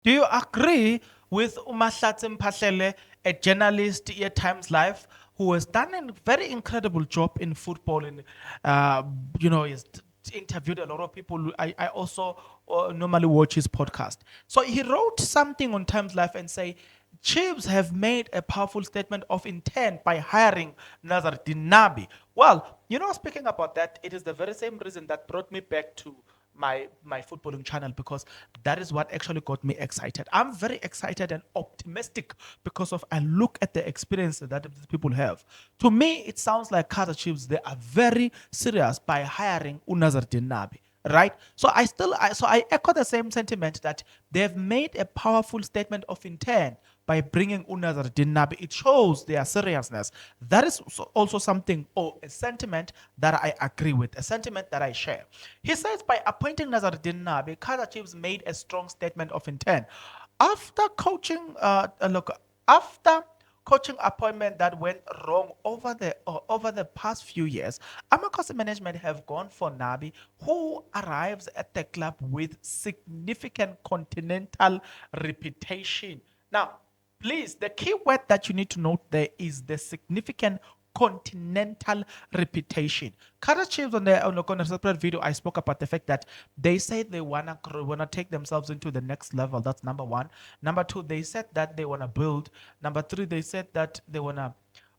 Do you agree with Umahlatse Mphahlele, a journalist at Times Live, who has done a very incredible job in football? And he's interviewed a lot of people. I also normally watch his podcast. So he wrote something on Times Live and say, Chiefs have made a powerful statement of intent by hiring Nazardine Nabi. Well, speaking about that, it is the very same reason that brought me back to my footballing channel, because that is what actually got me excited. I'm very excited and optimistic because of I look at the experience that these people have. To me, it sounds like Kaizer Chiefs, they are very serious by hiring Unazardin Nabi. Right, so I echo the same sentiment that they've made a powerful statement of intent by bringing Unazardin Nabi. It shows their seriousness. That is also something, or a sentiment that I agree with, a sentiment that I share. He says by appointing Nazardin Nabi, Kaizer Chiefs made a strong statement of intent. After coaching, after coaching appointment that went wrong over the past few years, Amakosi management have gone for Nabi, who arrives at the club with significant continental reputation. Now, please, the key word that you need to note there is the significant continental reputation. Kaizer Chiefs on a separate video, I spoke about the fact that they say they wanna take themselves into the next level. That's number one. Number two, they said that they wanna build. Number three, they said that they wanna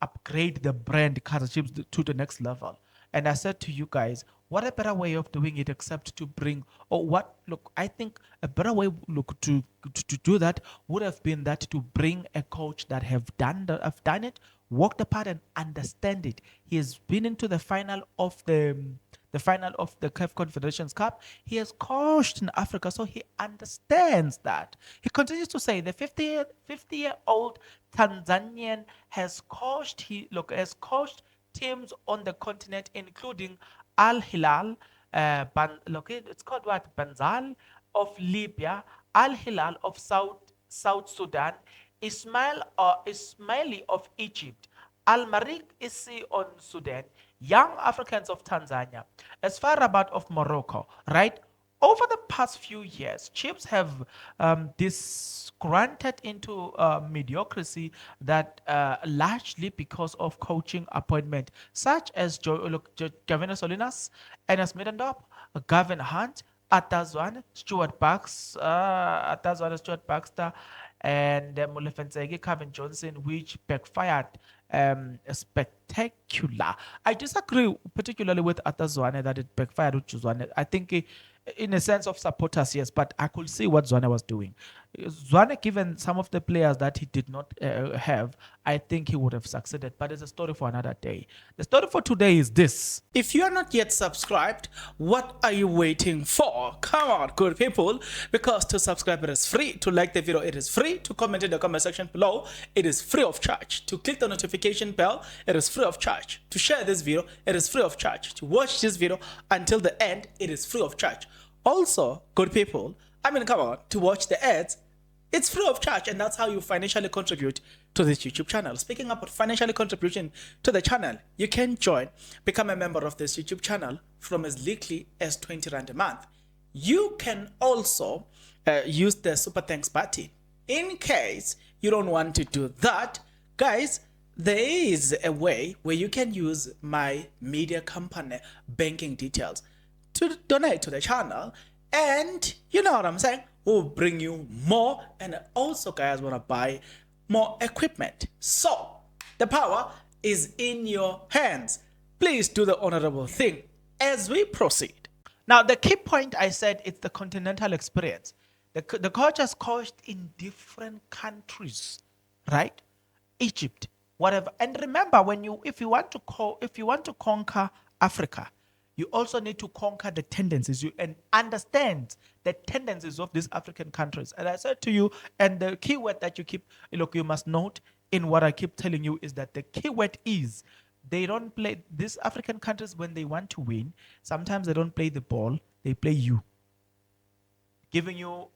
upgrade the brand Kaizer Chiefs to the next level. And I said to you guys, what a better way of doing it except to bring, or what, look, I think a better way, look, to do that would have been that to bring a coach that have done it, walked the part and understand it. He has been into the final of the CAF Confederations Cup. He has coached in Africa, so he understands that. He continues to say the 50-year-old Tanzanian has coached teams on the continent, including Al Hilal, it's called what? Banzal of Libya, Al Hilal of South Sudan, Ismaili of Egypt, Al Marik Isi on Sudan, Young Africans of Tanzania, as far Rabat of Morocco, right? Over the past few years, Chiefs have disgruntled into mediocrity that largely because of coaching appointment, such as Gavin Solinas, Enes Middendorp, Gavin Hunt, Stuart Baxter, and Mulefensege, Calvin Johnson, which backfired spectacular. I disagree particularly with Atazwane that it backfired with Zwane. I think in a sense of supporters, yes, but I could see what Zwane was doing. Zwane, given some of the players that he did not have, I think he would have succeeded. But it's a story for another day. The story for today is this. If you are not yet subscribed, what are you waiting for? Come on, good people. Because to subscribe, it is free. To like the video, it is free. To comment in the comment section below, it is free of charge. To click the notification bell, it is free of charge. To share this video, it is free of charge. To watch this video until the end, it is free of charge. Also, good people, come on, to watch the ads, it's free of charge, and that's how you financially contribute to this YouTube channel. Speaking about financially contribution to the channel, you can become a member of this YouTube channel from as little as 20 Rand a month. You can also use the super thanks button. In case you don't want to do that, guys, there is a way where you can use my media company banking details to donate to the channel, and you know what I'm saying, we'll bring you more, and also guys want to buy more equipment. So the power is in your hands. Please do the honorable thing as we proceed. Now, the key point I said, it's the continental experience. The coach has coached in different countries, right? Egypt, whatever. And remember, if you want to conquer Africa, you also need to conquer the tendencies and understand the tendencies of these African countries. And I said to you, and the key word that you must note in what I keep telling you is that the key word is they don't play these African countries when they want to win. Sometimes they don't play the ball, they play you, giving you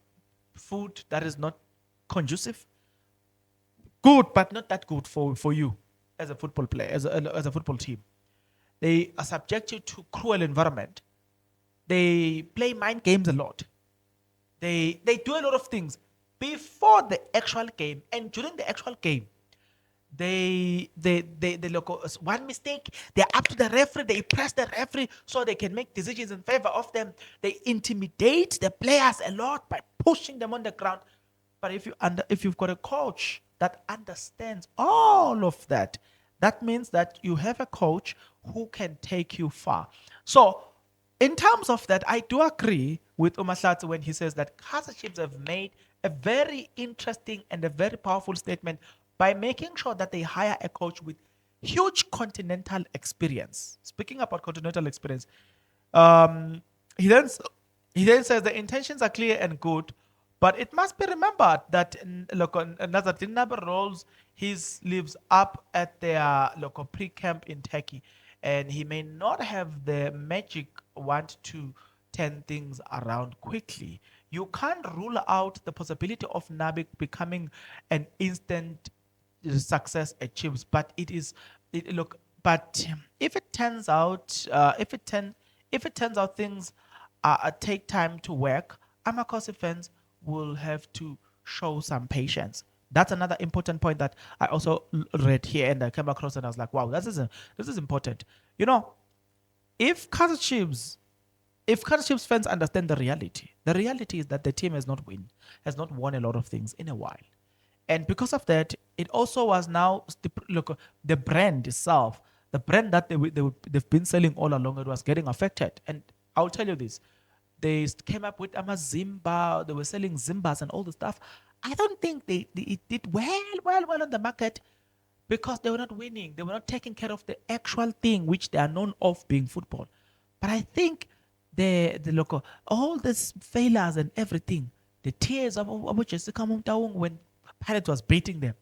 food that is not conducive, good, but not that good for you as a football player, as a football team. They are subjected to cruel environment. They play mind games a lot. They do a lot of things. before the actual game and during the actual game, they look one mistake, they're up to the referee, they press the referee so they can make decisions in favor of them. They intimidate the players a lot by pushing them on the ground. But if you've got a coach that understands all of that, that means that you have a coach who can take you far. So in terms of that, I do agree with Umashatsi when he says that Kaizer Chiefs have made a very interesting and a very powerful statement by making sure that they hire a coach with huge continental experience. Speaking about continental experience, um, he then he then says the intentions are clear and good, but it must be remembered that look, Nazaruddin Nabi rolls his sleeves up at their local pre-camp in Turkey, and he may not have the magic wand to turn things around quickly. You can't rule out the possibility of Nabi becoming an instant success achieves, but it is look. But if it turns out, if it turns out things take time to work, Amakosi fans will have to show some patience. That's another important point that I also read here and I came across and I was like, wow, this is important. You know, if Kaizer Chiefs if Kaizer Chiefs fans understand the reality is that the team has not won a lot of things in a while. And because of that, it also was now look the brand itself, the brand that they've been selling all along, it was getting affected. And I'll tell you this: they came up with Amazimba, they were selling Zimbas and all the stuff. I don't think they it did well on the market because they were not winning. They were not taking care of the actual thing which they are known of being football. But I think the local all these failures and everything, the tears of Jessica Mumtaung when Pilot was beating them,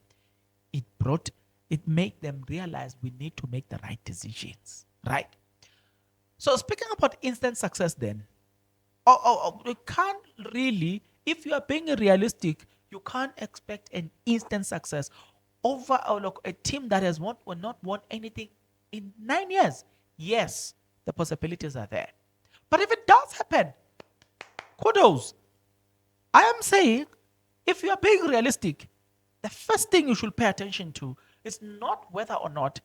it brought it made them realize we need to make the right decisions. Right? So speaking about instant success then, you can't really, if you are being realistic, you can't expect an instant success over a team that has not won anything in 9 years. Yes, the possibilities are there. But if it does happen, kudos. I am saying, if you are being realistic, the first thing you should pay attention to is not whether or not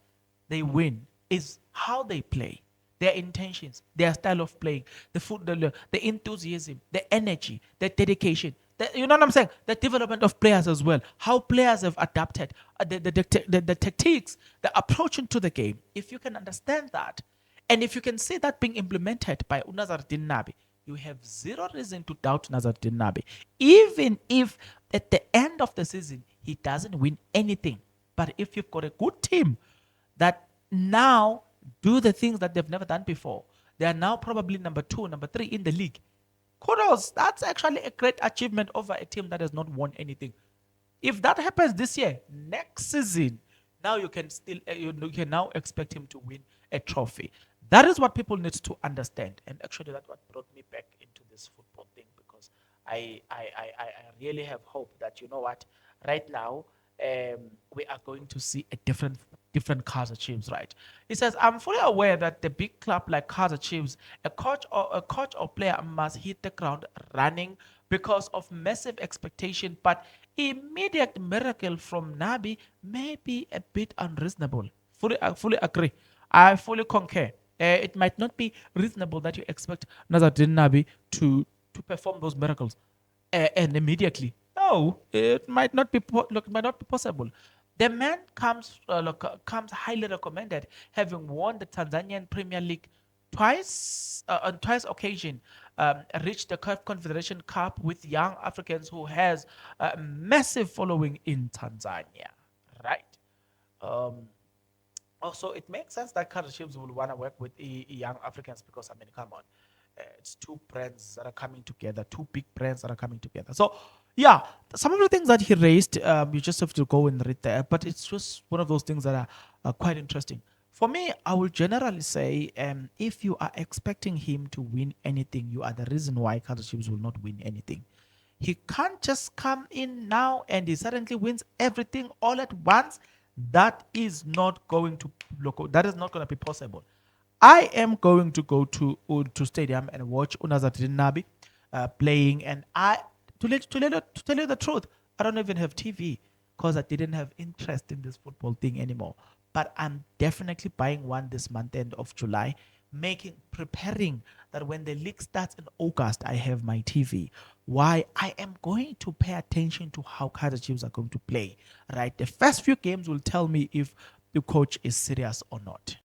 they win, is how they play, their intentions, their style of playing, the enthusiasm, the energy, the dedication. You know what I'm saying? The development of players as well, how players have adapted, the tactics, the approach into the game. If you can understand that, and if you can see that being implemented by Nazaruddin Nabi, you have zero reason to doubt Nazaruddin Nabi. Even if at the end of the season he doesn't win anything. But if you've got a good team that now do the things that they've never done before, they are now probably number 2, number 3 in the league. Kudos. That's actually a great achievement over a team that has not won anything. If that happens this year, next season, now you can still you can now expect him to win a trophy. That is what people need to understand, and actually, that's what brought me back into this football thing because I really have hope that you know what, right now, we are going to see a different Kaizer Chiefs, right? He says, I'm fully aware that the big club like Kaizer Chiefs, a coach or player must hit the ground running because of massive expectation, but immediate miracle from Nabi may be a bit unreasonable. I fully agree. I fully concur. It might not be reasonable that you expect Nazaruddin Nabi to perform those miracles and immediately. No, it might not be might not be possible. The man comes highly recommended, having won the Tanzanian Premier League twice on twice occasion, reached the Confederation Cup with young Africans who has a massive following in Tanzania. Right. Um, Also, it makes sense that Kaizer Chiefs will want to work with young Africans because, I mean, come on. It's two brands that are coming together, two big brands that are coming together. So, yeah, some of the things that he raised, you just have to go and read there. But it's just one of those things that are quite interesting. For me, I will generally say if you are expecting him to win anything, you are the reason why Kaizer Chiefs will not win anything. He can't just come in now and he suddenly wins everything all at once. That is not going to that is not going to be possible. I am going to go to stadium and watch Unazaruddin Nabi playing, and To tell you the truth, I don't even have TV because I didn't have interest in this football thing anymore. But I'm definitely buying one this month end of July, preparing that when the league starts in August, I have my TV. Why? I am going to pay attention to how Kaizer Chiefs are going to play. Right, the first few games will tell me if the coach is serious or not.